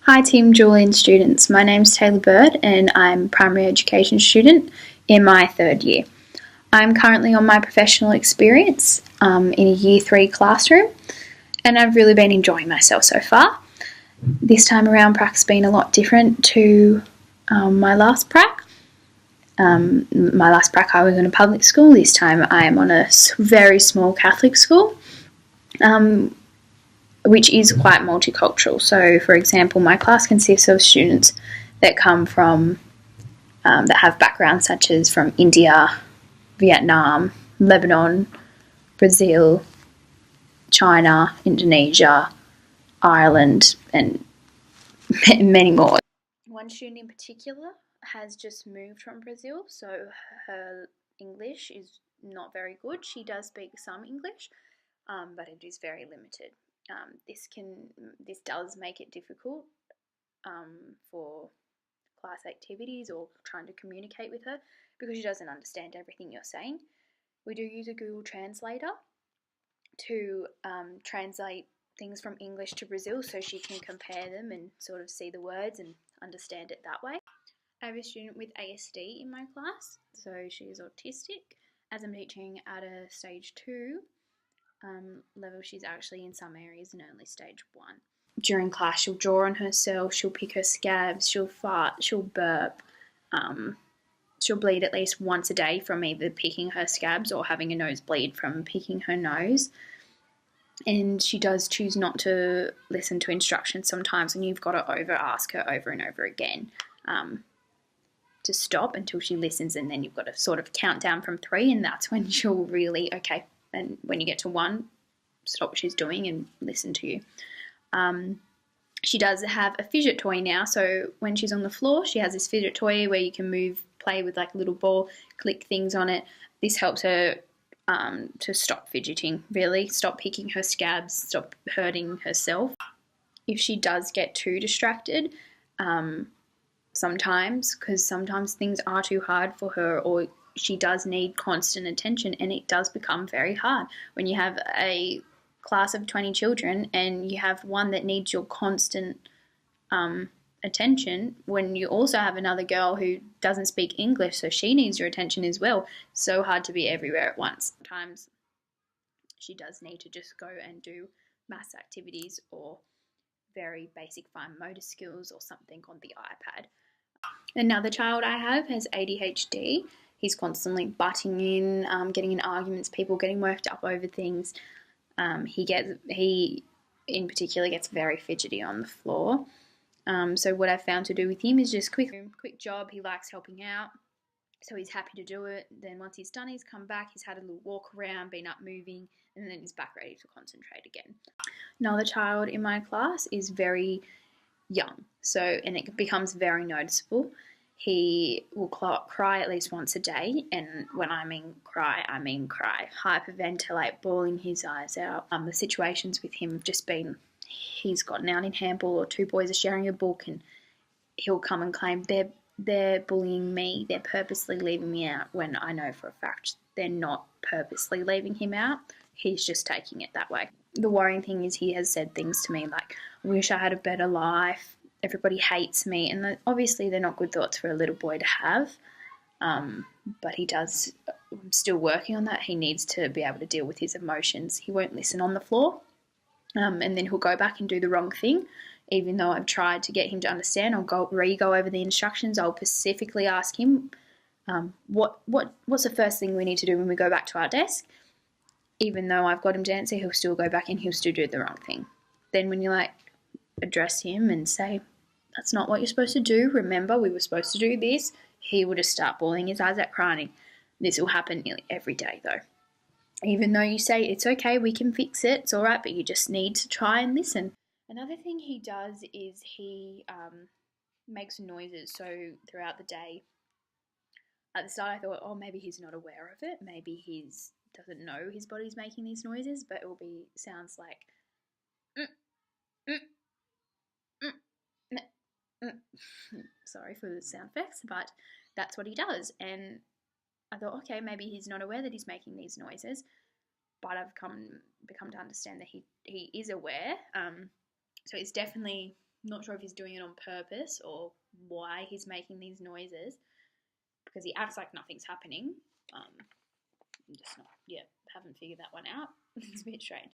Hi Team Julian students, my name's Taylor Bird and I'm a primary education student in my third year. I'm currently on my professional experience in a year 3 classroom and I've really been enjoying myself so far. This time around prac's been a lot different to my last prac. My last prac I was in a public school, this time I am on a very small Catholic school. Which is quite multicultural. So, for example, my class consists of students that come from, that have backgrounds such as from India, Vietnam, Lebanon, Brazil, China, Indonesia, Ireland, and many more. One student in particular has just moved from Brazil, so her English is not very good. She does speak some English, but it is very limited. This does make it difficult for class activities or trying to communicate with her because she doesn't understand everything you're saying. We do use a Google Translator to translate things from English to Brazil so she can compare them and sort of see the words and understand it that way. I have a student with ASD in my class, so she is autistic. As I'm teaching at a stage 2 level, she's actually in some areas in only stage 1. During class, she'll draw on herself, she'll pick her scabs, she'll fart, she'll burp. She'll bleed at least once a day from either picking her scabs or having a nosebleed from picking her nose. And she does choose not to listen to instructions sometimes, and you've got to ask her over and over again to stop until she listens, and then you've got to sort of count down from 3, and that's when she'll really, okay, and when you get to 1, stop what she's doing and listen to you. She does have a fidget toy now, so when she's on the floor, she has this fidget toy where you can play with like a little ball, click things on it. This helps her to stop fidgeting, really, stop picking her scabs, stop hurting herself. If she does get too distracted, sometimes things are too hard for her, or she does need constant attention, and it does become very hard when you have a class of 20 children and you have one that needs your constant attention, when you also have another girl who doesn't speak English, so she needs your attention as well. So hard to be everywhere at once. Sometimes she does need to just go and do maths activities or very basic fine motor skills or something on the iPad. Another child I have has ADHD. He's constantly butting in, getting in arguments, people getting worked up over things. He in particular gets very fidgety on the floor. So what I've found to do with him is just quick job. He likes helping out, so he's happy to do it. Then once he's done, he's come back, he's had a little walk around, been up moving, and then he's back ready to concentrate again. Another child in my class is very young, and it becomes very noticeable. He will cry at least once a day, and when I mean cry, hyperventilate, bawling his eyes out. The situations with him have just been, he's gotten out in handball, or 2 boys are sharing a book, and he'll come and claim they're bullying me, they're purposely leaving me out, when I know for a fact they're not purposely leaving him out. He's just taking it that way. The worrying thing is he has said things to me like, I wish I had a better life, everybody hates me, and obviously they're not good thoughts for a little boy to have, but I'm still working on that. He needs to be able to deal with his emotions. He won't listen on the floor, and then he'll go back and do the wrong thing. Even though I've tried to get him to understand, I'll go over the instructions. I'll specifically ask him, what's the first thing we need to do when we go back to our desk? Even though I've got him to answer, he'll still go back and he'll still do the wrong thing. Then when you address him and say, that's not what you're supposed to do, remember we were supposed to do this, he will just start bawling his eyes out, crying. This will happen nearly every day though. Even though you say, it's okay, we can fix it, it's alright, but you just need to try and listen. Another thing he does is he makes noises. So throughout the day, at the start I thought, oh, maybe he's not aware of it, maybe he doesn't know his body's making these noises, but it will be sounds like sorry for the sound effects, but that's what he does. And I thought, okay, maybe he's not aware that he's making these noises, but I've become to understand that he is aware. So it's definitely Not sure if he's doing it on purpose or why he's making these noises, because he acts like nothing's happening. I'm just not, haven't figured that one out. It's a bit strange.